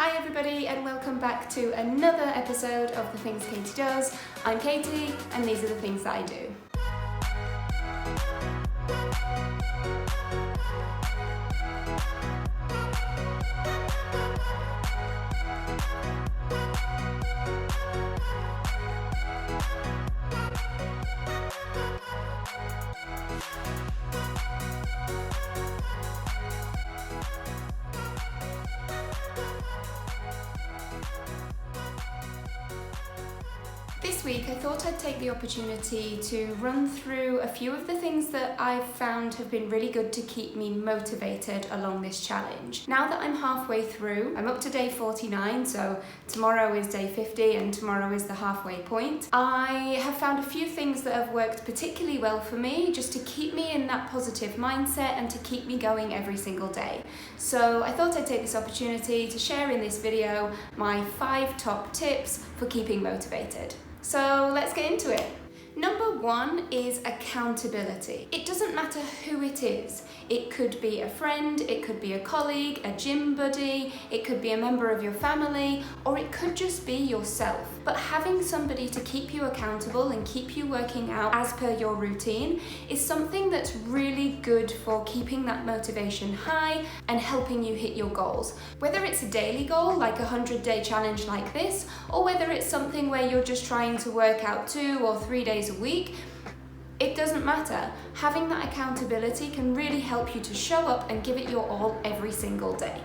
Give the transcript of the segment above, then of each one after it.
Hi everybody and welcome back to another episode of The Things Katie Does. I'm Katie and these are the things that I do. This week I thought I'd take the opportunity to run through a few of the things that I've found have been really good to keep me motivated along this challenge. Now that I'm halfway through, I'm up to day 49, so tomorrow is day 50 and tomorrow is the halfway point. I have found a few things that have worked particularly well for me just to keep me in that positive mindset and to keep me going every single day. So I thought I'd take this opportunity to share in this video my 5 top tips for keeping motivated. So let's get into it. Number 1 is accountability. It doesn't matter who it is. It could be a friend, it could be a colleague, a gym buddy, it could be a member of your family, or it could just be yourself. But having somebody to keep you accountable and keep you working out as per your routine is something that's really good for keeping that motivation high and helping you hit your goals. Whether it's a daily goal, like a 100-day challenge like this, or whether it's something where you're just trying to work out 2 or 3 days a week, it doesn't matter. Having that accountability can really help you to show up and give it your all every single day.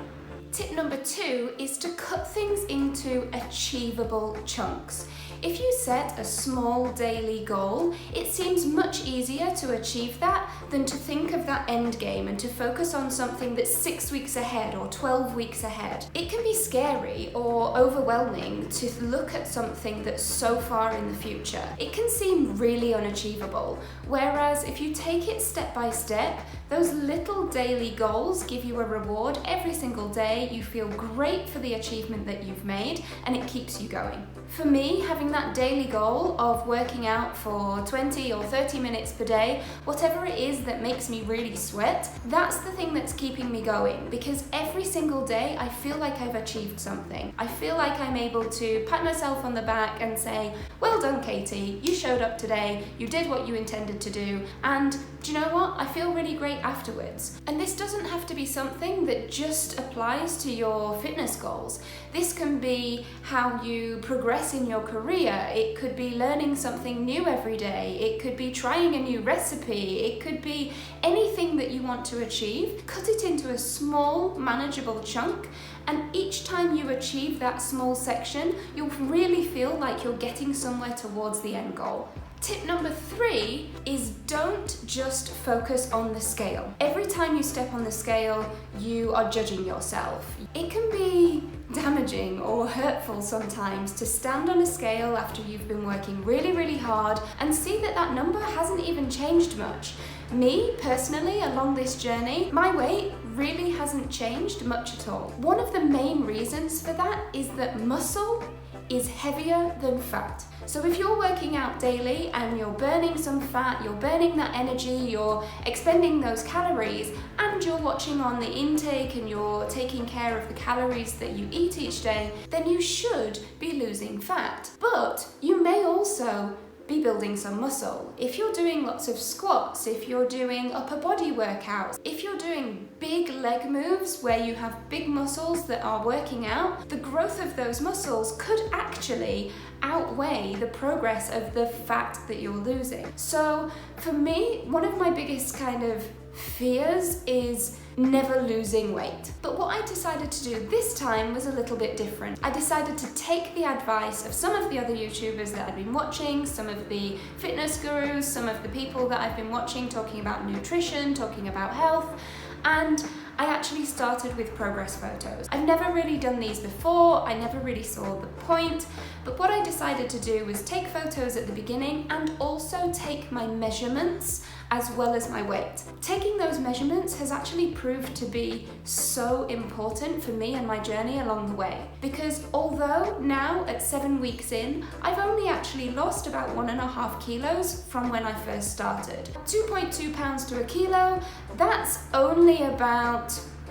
Tip number 2 is to cut things into achievable chunks. If you set a small daily goal, it seems much easier to achieve that than to think of that end game and to focus on something that's 6 weeks ahead or 12 weeks ahead. It can be scary or overwhelming to look at something that's so far in the future. It can seem really unachievable, whereas if you take it step by step, those little daily goals give you a reward every single day. You feel great for the achievement that you've made and it keeps you going. For me, having that daily goal of working out for 20 or 30 minutes per day, whatever it is that makes me really sweat, that's the thing that's keeping me going, because every single day I feel like I've achieved something. I feel like I'm able to pat myself on the back and say, well done Katie, you showed up today, you did what you intended to do, and do you know what? I feel really great afterwards. And this doesn't have to be something that just applies to your fitness goals. This can be how you progress in your career. It could be learning something new every day. It could be trying a new recipe. It could be anything that you want to achieve. Cut it into a small, manageable chunk, and each time you achieve that small section, you'll really feel like you're getting somewhere towards the end goal. Tip number 3 is don't just focus on the scale. Every time you step on the scale, you are judging yourself. It can be damaging or hurtful sometimes to stand on a scale after you've been working really, really hard and see that that number hasn't even changed much. Me, personally, along this journey, my weight really hasn't changed much at all. One of the main reasons for that is that muscle is heavier than fat. So if you're working out daily and you're burning some fat, you're burning that energy, you're expending those calories, and you're watching on the intake and you're taking care of the calories that you eat each day, then you should be losing fat. But you may also be building some muscle. If you're doing lots of squats, if you're doing upper body workouts, if you're doing big leg moves where you have big muscles that are working out, the growth of those muscles could actually outweigh the progress of the fat that you're losing. So for me, one of my biggest kind of fears is never losing weight. But what I decided to do this time was a little bit different. I decided to take the advice of some of the other YouTubers that I've been watching, some of the fitness gurus, some of the people that I've been watching talking about nutrition, talking about health, and I actually started with progress photos. I've never really done these before, I never really saw the point, but what I decided to do was take photos at the beginning and also take my measurements as well as my weight. Taking those measurements has actually proved to be so important for me and my journey along the way, because although now at 7 weeks in, I've only actually lost about 1.5 kilos from when I first started. 2.2 pounds to a kilo, that's only about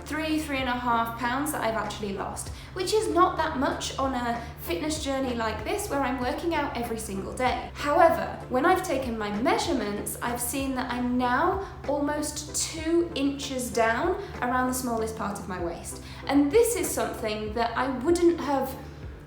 3.5 pounds that I've actually lost, which is not that much on a fitness journey like this where I'm working out every single day. However, when I've taken my measurements, I've seen that I'm now almost 2 inches down around the smallest part of my waist. And this is something that I wouldn't have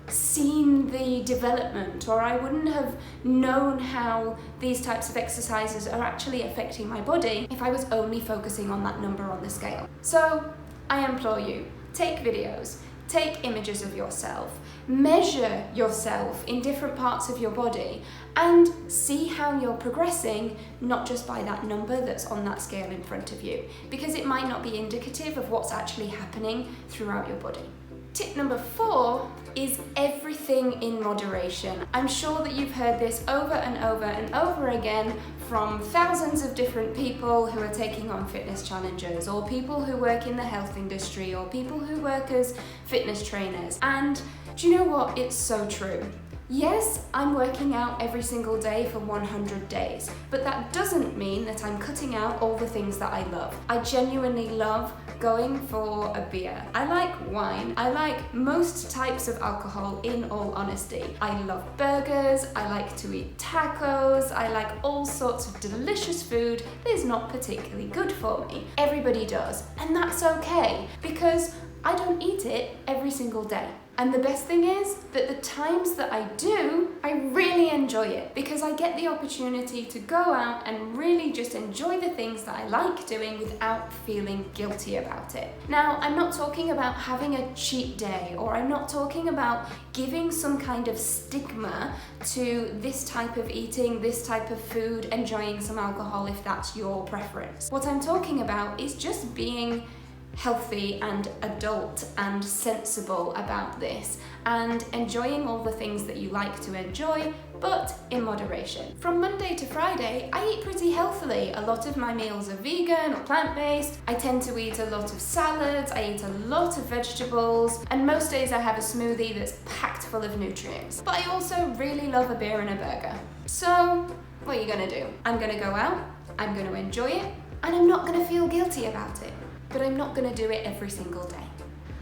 seen the development, or I wouldn't have known how these types of exercises are actually affecting my body if I was only focusing on that number on the scale. So I implore you, take videos, take images of yourself, measure yourself in different parts of your body and see how you're progressing, not just by that number that's on that scale in front of you, because it might not be indicative of what's actually happening throughout your body. Tip number 4 is everything in moderation. I'm sure that you've heard this over and over and over again from thousands of different people who are taking on fitness challenges, or people who work in the health industry, or people who work as fitness trainers. And do you know what? It's so true. Yes, I'm working out every single day for 100 days, but that doesn't mean that I'm cutting out all the things that I love. I genuinely love going for a beer. I like wine. I like most types of alcohol, in all honesty. I love burgers. I like to eat tacos. I like all sorts of delicious food that is not particularly good for me. Everybody does, and that's okay, because I don't eat it every single day. And the best thing is that the times that I do, I really enjoy it, because I get the opportunity to go out and really just enjoy the things that I like doing without feeling guilty about it. Now, I'm not talking about having a cheat day, or I'm not talking about giving some kind of stigma to this type of eating, this type of food, enjoying some alcohol if that's your preference. What I'm talking about is just being healthy and adult and sensible about this, and enjoying all the things that you like to enjoy, but in moderation. From Monday to Friday, I eat pretty healthily. A lot of my meals are vegan or plant-based. I tend to eat a lot of salads, I eat a lot of vegetables, and most days I have a smoothie that's packed full of nutrients. But I also really love a beer and a burger. So, what are you gonna do? I'm gonna go out, I'm gonna enjoy it, and I'm not gonna feel guilty about it. But I'm not going to do it every single day.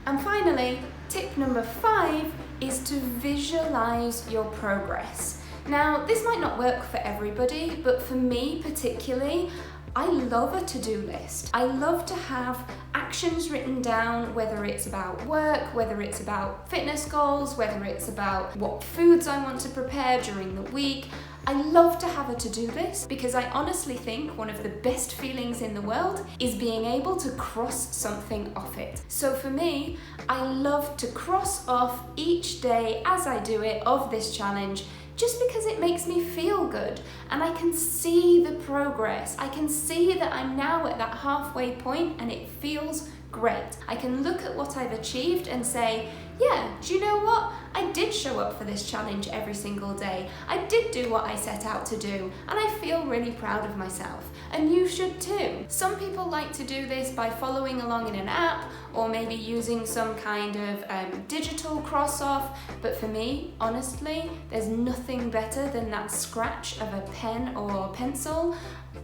And finally, tip number 5 is to visualize your progress. Now, this might not work for everybody, but for me particularly, I love a to-do list. I love to have actions written down, whether it's about work, whether it's about fitness goals, whether it's about what foods I want to prepare during the week. I love to have a to-do list, because I honestly think one of the best feelings in the world is being able to cross something off it. So for me, I love to cross off each day as I do it of this challenge, just because it makes me feel good, and I can see the progress. I can see that I'm now at that halfway point and it feels great. I can look at what I've achieved and say, yeah, do you know what? I did show up for this challenge every single day. I did do what I set out to do, and I feel really proud of myself. And you should too. Some people like to do this by following along in an app, or maybe using some kind of digital cross-off, but for me, honestly, there's nothing better than that scratch of a pen or pencil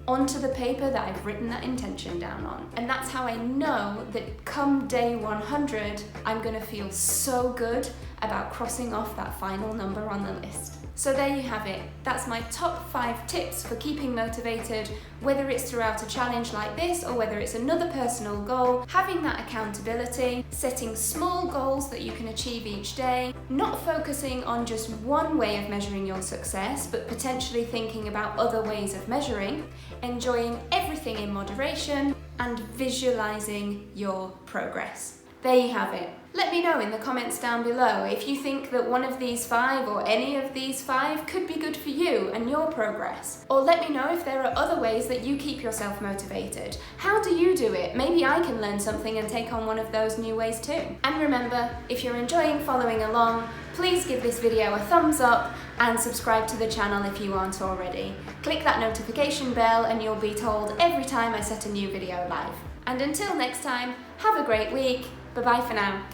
onto the paper that I've written that intention down on. And that's how I know that come day 100, I'm gonna feel so good about crossing off that final number on the list. So there you have it. That's my top 5 tips for keeping motivated, whether it's throughout a challenge like this or whether it's another personal goal. Having that accountability, setting small goals that you can achieve each day, not focusing on just one way of measuring your success, but potentially thinking about other ways of measuring, enjoying everything in moderation, and visualizing your progress. There you have it. Let me know in the comments down below if you think that one of these 5 or any of these 5 could be good for you and your progress. Or let me know if there are other ways that you keep yourself motivated. How do you do it? Maybe I can learn something and take on one of those new ways too. And remember, if you're enjoying following along, please give this video a thumbs up and subscribe to the channel if you aren't already. Click that notification bell and you'll be told every time I set a new video live. And until next time, have a great week. Bye-bye for now.